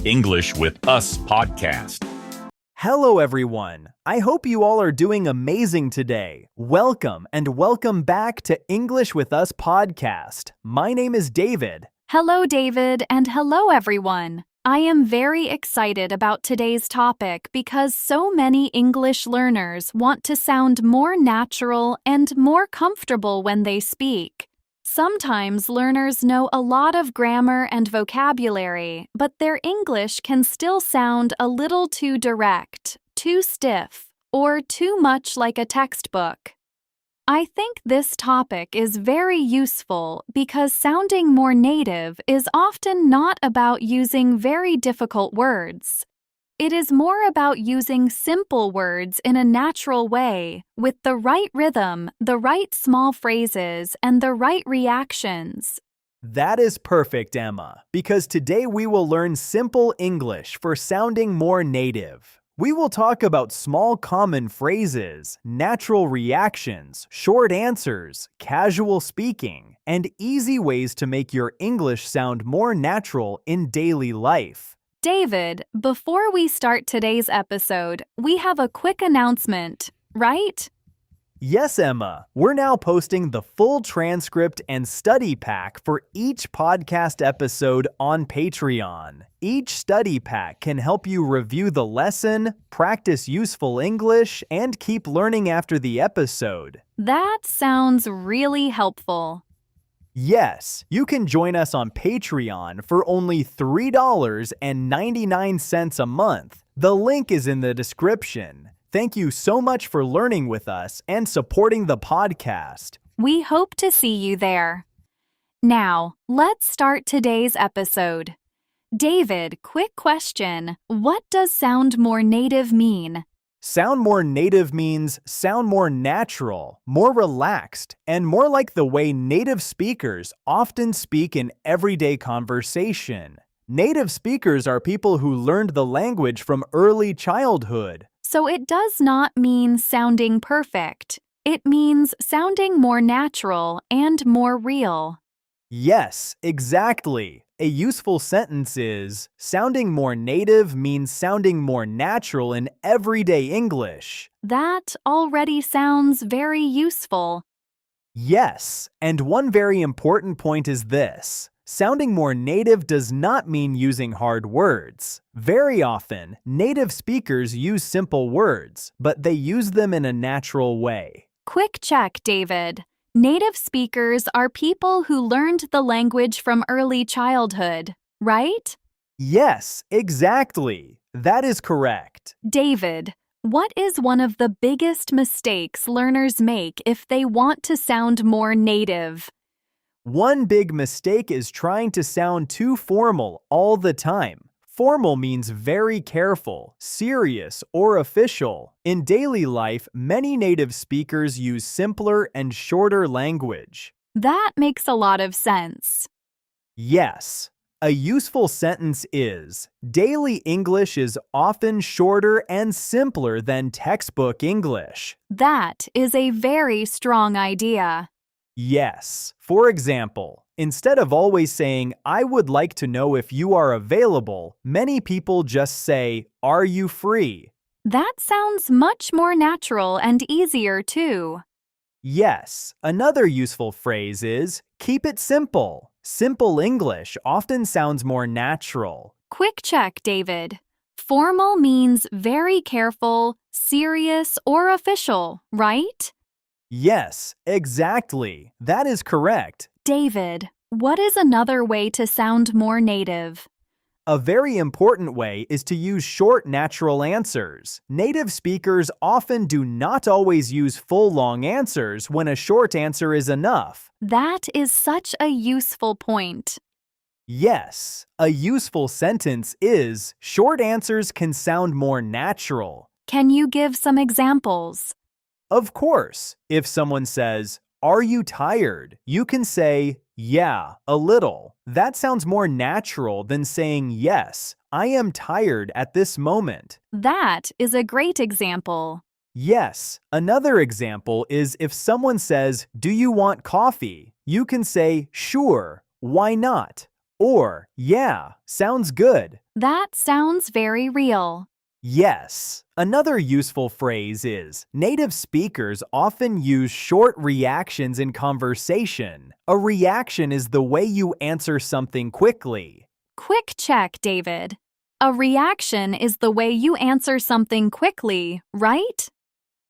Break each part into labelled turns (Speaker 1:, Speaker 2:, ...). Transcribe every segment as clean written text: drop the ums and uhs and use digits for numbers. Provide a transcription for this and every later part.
Speaker 1: English with Us podcast.
Speaker 2: Hello, everyone. I hope you all are doing amazing today. Welcome and welcome back to English with Us podcast. My name is David.
Speaker 3: Hello, David, and hello, everyone. I am very excited about today's topic because so many English learners want to sound more natural and more comfortable when they speak. Sometimes learners know a lot of grammar and vocabulary, but their English can still sound a little too direct, too stiff, or too much like a textbook. I think this topic is very useful because sounding more native is often not about using very difficult words. It is more about using simple words in a natural way, with the right rhythm, the right small phrases, and the right reactions.
Speaker 2: That is perfect, Emma, because today we will learn simple English for sounding more native. We will talk about small common phrases, natural reactions, short answers, casual speaking, and easy ways to make your English sound more natural in daily life.
Speaker 3: David, before we start today's episode, we have a quick announcement, right?
Speaker 2: Yes, Emma. We're now posting the full transcript and study pack for each podcast episode on Patreon. Each study pack can help you review the lesson, practice useful English, and keep learning after the episode.
Speaker 3: That sounds really helpful.
Speaker 2: Yes, you can join us on Patreon for only $3.99 a month. The link is in the description. Thank you so much for learning with us and supporting the podcast.
Speaker 3: We hope to see you there. Now, let's start today's episode. David, quick question. What does sound more native mean?
Speaker 2: Sound more native means sound more natural, more relaxed, and more like the way native speakers often speak in everyday conversation. Native speakers are people who learned the language from early childhood.
Speaker 3: So it does not mean sounding perfect. It means sounding more natural and more real.
Speaker 2: Yes, exactly. A useful sentence is, sounding more native means sounding more natural in everyday English.
Speaker 3: That already sounds very useful.
Speaker 2: Yes, and one very important point is this. Sounding more native does not mean using hard words. Very often, native speakers use simple words, but they use them in a natural way.
Speaker 3: Quick check, David. Native speakers are people who learned the language from early childhood, right?
Speaker 2: Yes, exactly. That is correct.
Speaker 3: David, what is one of the biggest mistakes learners make if they want to sound more native?
Speaker 2: One big mistake is trying to sound too formal all the time. Formal means very careful, serious, or official. In daily life, many native speakers use simpler and shorter language.
Speaker 3: That makes a lot of sense.
Speaker 2: Yes. A useful sentence is, daily English is often shorter and simpler than textbook English.
Speaker 3: That is a very strong idea.
Speaker 2: Yes. For example, instead of always saying, I would like to know if you are available, many people just say, are you free?
Speaker 3: That sounds much more natural and easier too.
Speaker 2: Yes. Another useful phrase is, keep it simple. Simple English often sounds more natural.
Speaker 3: Quick check, David. Formal means very careful, serious, or official, right?
Speaker 2: Yes, exactly. That is correct.
Speaker 3: David, what is another way to sound more native?
Speaker 2: A very important way is to use short natural answers. Native speakers often do not always use full long answers when a short answer is enough.
Speaker 3: That is such a useful point.
Speaker 2: Yes, a useful sentence is, short answers can sound more natural.
Speaker 3: Can you give some examples?
Speaker 2: Of course, if someone says, are you tired? You can say, yeah, a little. That sounds more natural than saying, yes, I am tired at this moment.
Speaker 3: That is a great example.
Speaker 2: Yes, another example is if someone says, do you want coffee? You can say, sure, why not? Or, yeah, sounds good.
Speaker 3: That sounds very real.
Speaker 2: Yes. Another useful phrase is native speakers often use short reactions in conversation. A reaction is the way you answer something quickly.
Speaker 3: Quick check, David. A reaction is the way you answer something quickly, right?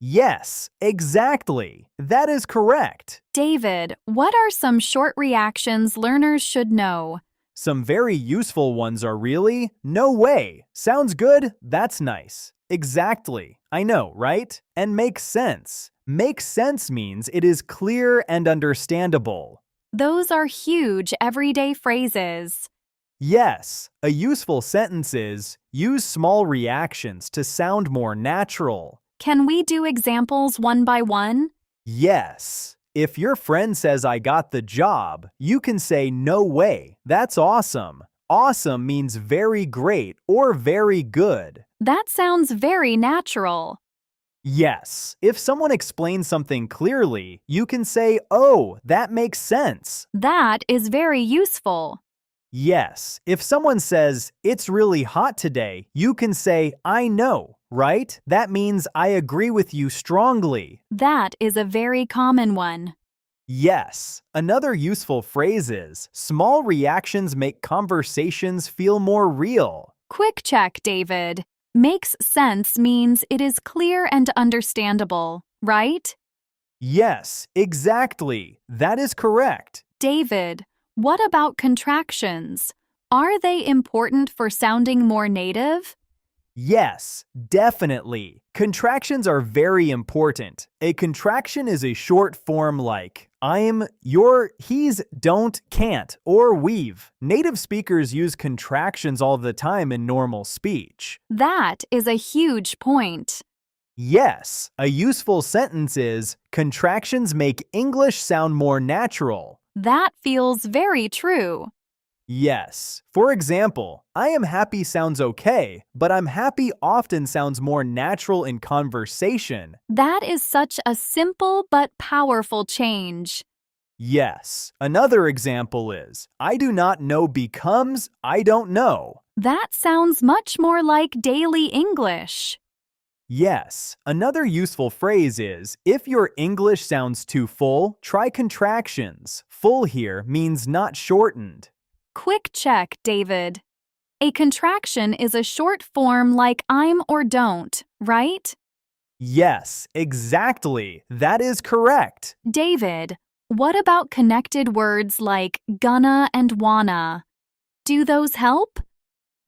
Speaker 2: Yes, exactly. That is correct.
Speaker 3: David, what are some short reactions learners should know?
Speaker 2: Some very useful ones are really, no way, sounds good, that's nice. Exactly, I know, right? And makes sense. Makes sense means it is clear and understandable.
Speaker 3: Those are huge everyday phrases.
Speaker 2: Yes, a useful sentence is, use small reactions to sound more natural.
Speaker 3: Can we do examples one by one?
Speaker 2: Yes. If your friend says I got the job, you can say no way, that's awesome. Awesome means very great or very good.
Speaker 3: That sounds very natural.
Speaker 2: Yes, if someone explains something clearly, you can say, oh, that makes sense.
Speaker 3: That is very useful.
Speaker 2: Yes, if someone says, it's really hot today, you can say, I know, right? That means I agree with you strongly.
Speaker 3: That is a very common one.
Speaker 2: Yes, another useful phrase is, small reactions make conversations feel more real.
Speaker 3: Quick check, David. Makes sense means it is clear and understandable, right?
Speaker 2: Yes, exactly. That is correct.
Speaker 3: David, what about contractions? Are they important for sounding more native?
Speaker 2: Yes, definitely. Contractions are very important. A contraction is a short form like I'm, your, he's, don't, can't, or we've. Native speakers use contractions all the time in normal speech.
Speaker 3: That is a huge point.
Speaker 2: Yes, a useful sentence is contractions make English sound more natural.
Speaker 3: That feels very true.
Speaker 2: Yes. For example, I am happy sounds okay, but I'm happy often sounds more natural in conversation.
Speaker 3: That is such a simple but powerful change.
Speaker 2: Yes. Another example is, I do not know becomes I don't know.
Speaker 3: That sounds much more like daily English.
Speaker 2: Yes. Another useful phrase is, if your English sounds too full, try contractions. Full here means not shortened.
Speaker 3: Quick check, David. A contraction is a short form like I'm or don't, right?
Speaker 2: Yes, exactly. That is correct.
Speaker 3: David, what about connected words like gonna and wanna? Do those help?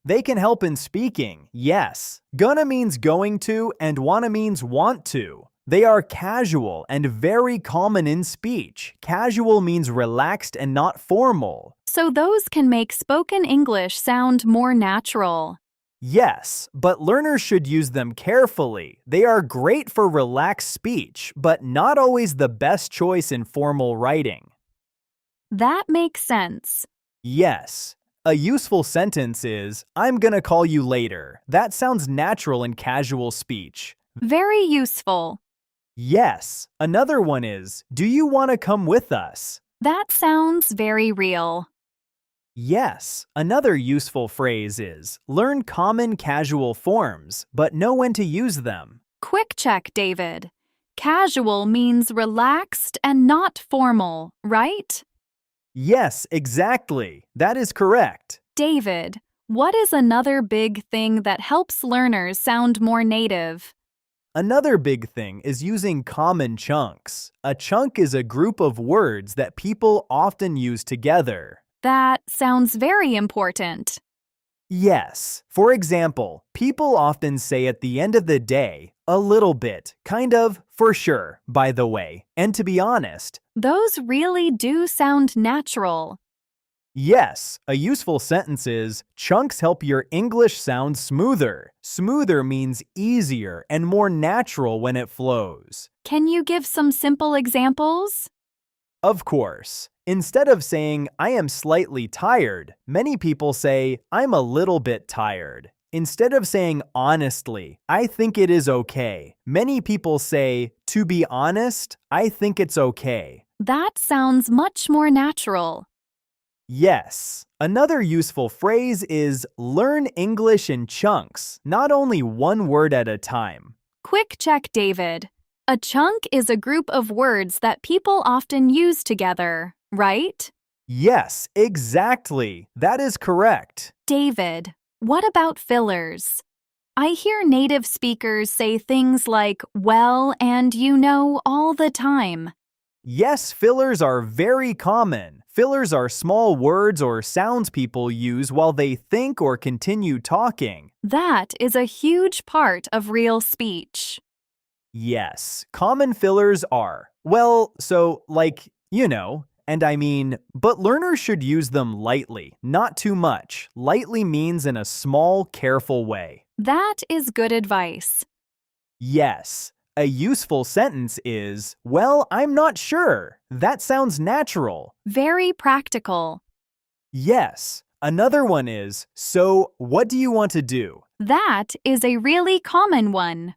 Speaker 2: They can help in speaking, yes. Gonna means going to and wanna means want to. They are casual and very common in speech. Casual means relaxed and not formal.
Speaker 3: So those can make spoken English sound more natural.
Speaker 2: Yes, but learners should use them carefully. They are great for relaxed speech, but not always the best choice in formal writing.
Speaker 3: That makes sense.
Speaker 2: Yes. A useful sentence is, I'm gonna call you later. That sounds natural in casual speech.
Speaker 3: Very useful.
Speaker 2: Yes. Another one is, do you want to come with us?
Speaker 3: That sounds very real.
Speaker 2: Yes. Another useful phrase is, learn common casual forms, but know when to use them.
Speaker 3: Quick check, David. Casual means relaxed and not formal, right?
Speaker 2: Yes, exactly. That is correct.
Speaker 3: David, what is another big thing that helps learners sound more native?
Speaker 2: Another big thing is using common chunks. A chunk is a group of words that people often use together.
Speaker 3: That sounds very important.
Speaker 2: Yes. For example, people often say at the end of the day, a little bit, kind of, for sure, by the way. And to be honest,
Speaker 3: Those really do sound natural.
Speaker 2: yes, a useful sentence is, chunks help your English sound smoother. Smoother means easier and more natural when it flows.
Speaker 3: Can you give some simple examples?
Speaker 2: Of course. Instead of saying, I am slightly tired, many people say, I'm a little bit tired. Instead of saying honestly, I think it is okay, many people say, to be honest, I think it's okay.
Speaker 3: That sounds much more natural.
Speaker 2: Yes. Another useful phrase is learn English in chunks, not only one word at a time.
Speaker 3: Quick check, David. A chunk is a group of words that people often use together, right?
Speaker 2: Yes, exactly. That is correct.
Speaker 3: David, what about fillers? I hear native speakers say things like, well, and you know, all the time.
Speaker 2: Yes, fillers are very common. Fillers are small words or sounds people use while they think or continue talking.
Speaker 3: That is a huge part of real speech.
Speaker 2: Yes, common fillers are, well, so, like, and I mean, but learners should use them lightly, not too much. Lightly means in a small, careful way.
Speaker 3: That is good advice.
Speaker 2: Yes, a useful sentence is, well, I'm not sure. That sounds natural.
Speaker 3: Very practical.
Speaker 2: Yes, another one is, so, what do you want to do?
Speaker 3: That is a really common one.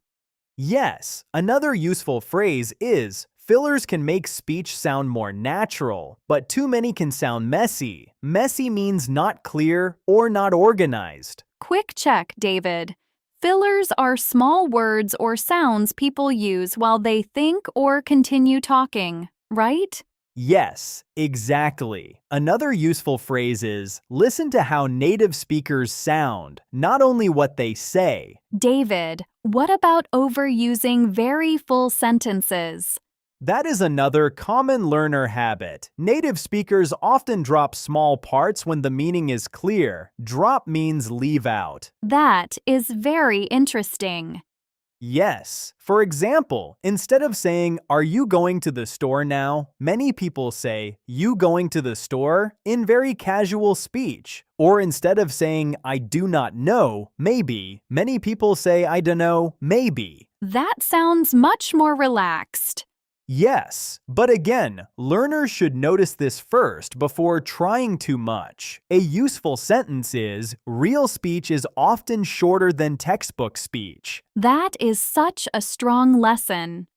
Speaker 2: Yes, another useful phrase is, fillers can make speech sound more natural, but too many can sound messy. Messy means not clear or not organized.
Speaker 3: Quick check, David. Fillers are small words or sounds people use while they think or continue talking, right?
Speaker 2: Yes, exactly. Another useful phrase is, listen to how native speakers sound, not only what they say.
Speaker 3: David, what about overusing very full sentences?
Speaker 2: That is another common learner habit. Native speakers often drop small parts when the meaning is clear. Drop means leave out.
Speaker 3: That is very interesting.
Speaker 2: Yes. For example, instead of saying, are you going to the store now? Many people say, you going to the store? In very casual speech. Or instead of saying, I do not know, maybe, many people say, I don't know, maybe.
Speaker 3: That sounds much more relaxed.
Speaker 2: Yes, but again, learners should notice this first before trying too much. A useful sentence is, real speech is often shorter than textbook speech.
Speaker 3: That is such a strong lesson.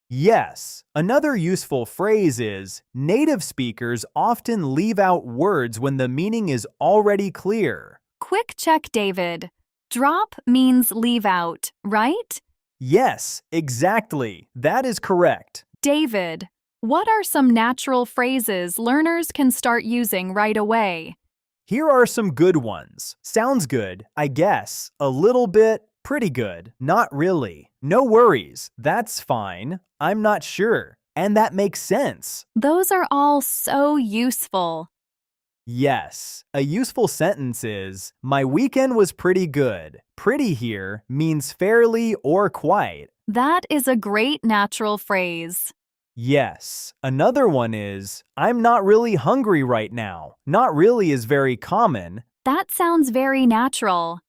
Speaker 2: Yes, another useful phrase is, native speakers often leave out words when the meaning is already clear.
Speaker 3: Quick check, David. Drop means leave out, right?
Speaker 2: Yes, exactly. That is correct.
Speaker 3: David, what are some natural phrases learners can start using right away?
Speaker 2: Here are some good ones. Sounds good, I guess. A little bit, pretty good. Not really. No worries. That's fine. I'm not sure. And that makes sense.
Speaker 3: Those are all so useful.
Speaker 2: Yes. A useful sentence is, my weekend was pretty good. Pretty here means fairly or quite.
Speaker 3: That is a great natural phrase.
Speaker 2: Yes. Another one is, I'm not really hungry right now. Not really is very common.
Speaker 3: That sounds very natural.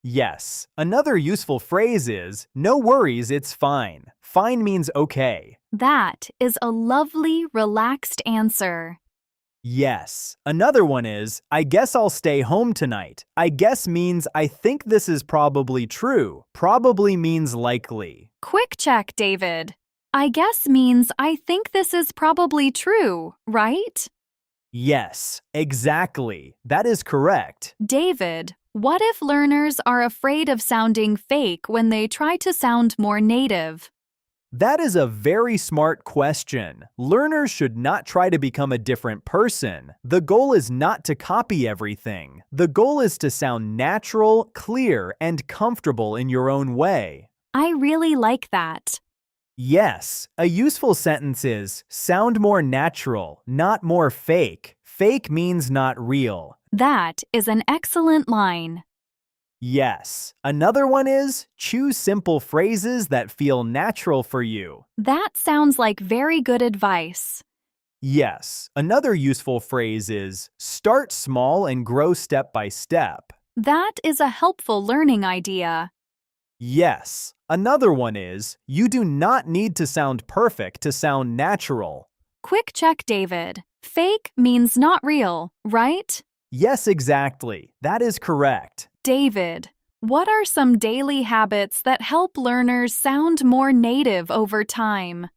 Speaker 2: Yes. Another useful phrase is, no worries, it's fine. Fine means okay.
Speaker 3: That is a lovely, relaxed answer.
Speaker 2: Yes. Another one is, I guess I'll stay home tonight. I guess means I think this is probably true. Probably means likely.
Speaker 3: Quick check, David. I guess means I think this is probably true, right?
Speaker 2: Yes, exactly. That is correct.
Speaker 3: David, what if learners are afraid of sounding fake when they try to sound more native?
Speaker 2: That is a very smart question. Learners should not try to become a different person. The goal is not to copy everything. The goal is to sound natural, clear, and comfortable in your own way.
Speaker 3: I really like that.
Speaker 2: Yes, a useful sentence is, sound more natural, not more fake. Fake means not real.
Speaker 3: That is an excellent line.
Speaker 2: Yes. Another one is, choose simple phrases that feel natural for you.
Speaker 3: That sounds like very good advice.
Speaker 2: Yes. Another useful phrase is, start small and grow step by step.
Speaker 3: That is a helpful learning idea.
Speaker 2: Yes. Another one is, you do not need to sound perfect to sound natural.
Speaker 3: Quick check, David. Fake means not real, right?
Speaker 2: Yes, exactly. That is correct.
Speaker 3: David, what are some daily habits that help learners sound more native over time?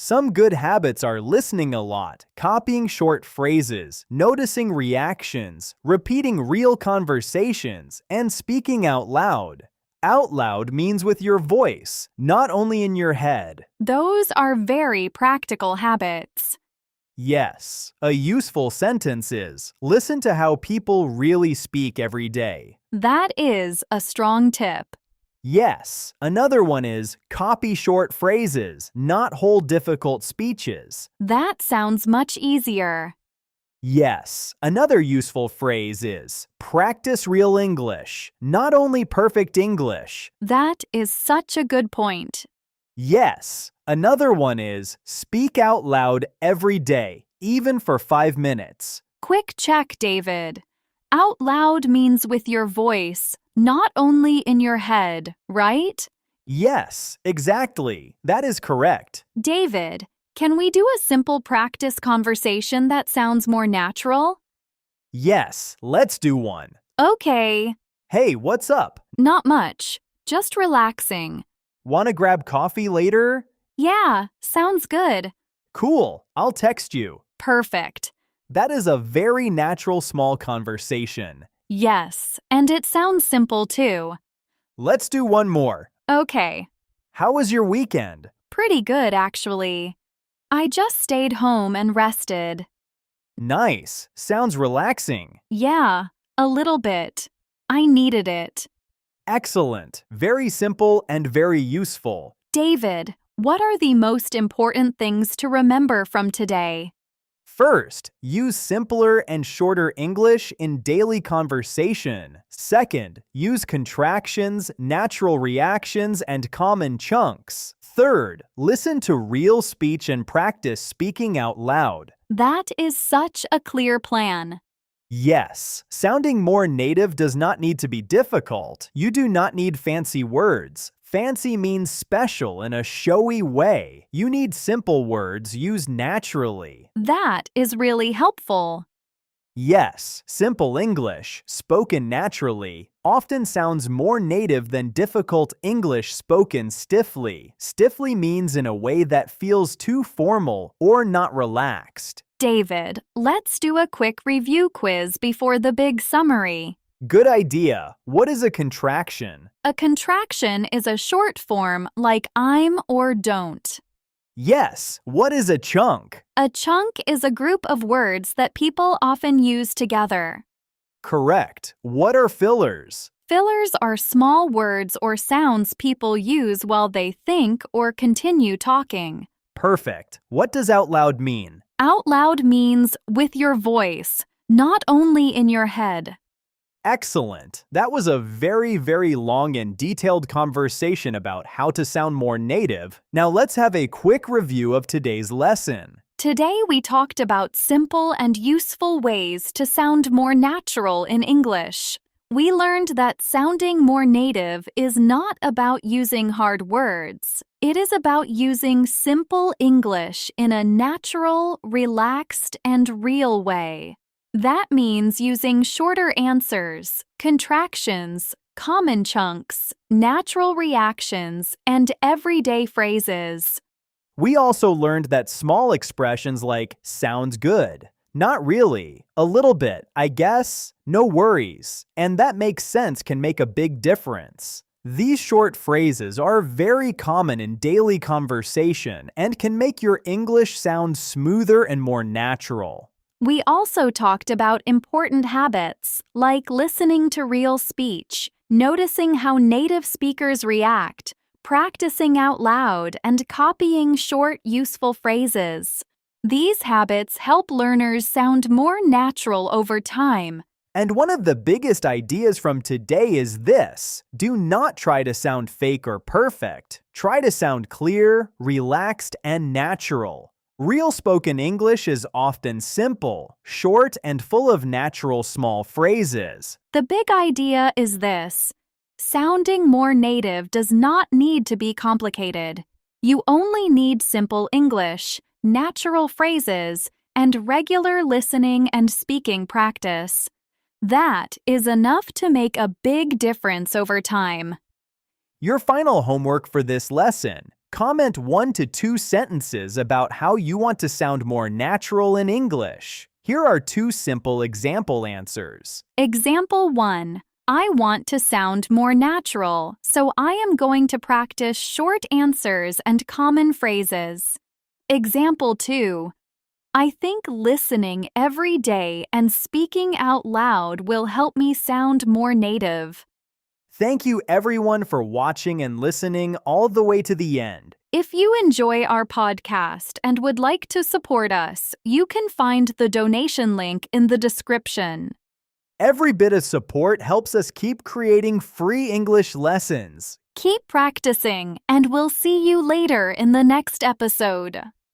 Speaker 2: Some good habits are listening a lot, copying short phrases, noticing reactions, repeating real conversations, and speaking out loud. Out loud means with your voice, not only in your head.
Speaker 3: Those are very practical habits.
Speaker 2: Yes, a useful sentence is, listen to how people really speak every day.
Speaker 3: That is a strong tip.
Speaker 2: Yes, another one is, copy short phrases, not whole difficult speeches.
Speaker 3: That sounds much easier.
Speaker 2: Yes, another useful phrase is, practice real English, not only perfect English.
Speaker 3: That is such a good point.
Speaker 2: Yes, another one is, speak out loud every day, even for 5 minutes.
Speaker 3: Quick check, David. Out loud means with your voice, not only in your head, right?
Speaker 2: Yes, exactly. That is correct.
Speaker 3: David, can we do a simple practice conversation that sounds more natural?
Speaker 2: Yes, let's do one.
Speaker 3: Okay.
Speaker 2: Hey, what's up?
Speaker 3: Not much. Just relaxing.
Speaker 2: Want to grab coffee later?
Speaker 3: Yeah, sounds good.
Speaker 2: Cool, I'll text you.
Speaker 3: Perfect.
Speaker 2: That is a very natural small conversation.
Speaker 3: Yes, and it sounds simple too.
Speaker 2: Let's do one more.
Speaker 3: Okay.
Speaker 2: How was your weekend?
Speaker 3: Pretty good, actually. I just stayed home and rested.
Speaker 2: Nice. Sounds relaxing.
Speaker 3: Yeah, a little bit. I needed it.
Speaker 2: Excellent. Very simple and very useful.
Speaker 3: David, what are the most important things to remember from today?
Speaker 2: First, use simpler and shorter English in daily conversation. Second, use contractions, natural reactions, and common chunks. Third, listen to real speech and practice speaking out loud.
Speaker 3: That is such a clear plan.
Speaker 2: Yes, sounding more native does not need to be difficult. You do not need fancy words. Fancy means special in a showy way. You need simple words used naturally.
Speaker 3: That is really helpful.
Speaker 2: Yes, simple English, spoken naturally, often sounds more native than difficult English spoken stiffly. Stiffly means in a way that feels too formal or not relaxed.
Speaker 3: David, let's do a quick review quiz before the big summary.
Speaker 2: Good idea. What is a contraction?
Speaker 3: A contraction is a short form like I'm or don't.
Speaker 2: Yes, what is a chunk?
Speaker 3: A chunk is a group of words that people often use together.
Speaker 2: Correct. What are fillers?
Speaker 3: Fillers are small words or sounds people use while they think or continue talking.
Speaker 2: Perfect. What does out loud mean?
Speaker 3: Out loud means with your voice, not only in your head.
Speaker 2: Excellent. That was a very, very long and detailed conversation about how to sound more native. Now let's have a quick review of today's lesson.
Speaker 3: Today we talked about simple and useful ways to sound more natural in English. We learned that sounding more native is not about using hard words. It is about using simple English in a natural, relaxed, and real way. That means using shorter answers, contractions, common chunks, natural reactions, and everyday phrases.
Speaker 2: We also learned that small expressions like sounds good, not really, a little bit, I guess, no worries, and that makes sense can make a big difference. These short phrases are very common in daily conversation and can make your English sound smoother and more natural.
Speaker 3: We also talked about important habits, like listening to real speech, noticing how native speakers react, practicing out loud, and copying short, useful phrases. These habits help learners sound more natural over time.
Speaker 2: And one of the biggest ideas from today is this: do not try to sound fake or perfect. Try to sound clear, relaxed, and natural. Real spoken English is often simple, short, and full of natural small phrases.
Speaker 3: The big idea is this: sounding more native does not need to be complicated. You only need simple English, natural phrases, and regular listening and speaking practice. That is enough to make a big difference over time.
Speaker 2: Your final homework for this lesson: Comment 1 to 2 sentences about how you want to sound more natural in English. Here are 2 simple example answers.
Speaker 3: Example 1. I want to sound more natural, so I am going to practice short answers and common phrases. Example 2. I think listening every day and speaking out loud will help me sound more native.
Speaker 2: Thank you everyone for watching and listening all the way to the end.
Speaker 3: If you enjoy our podcast and would like to support us, you can find the donation link in the description.
Speaker 2: Every bit of support helps us keep creating free English lessons.
Speaker 3: Keep practicing, and we'll see you later in the next episode.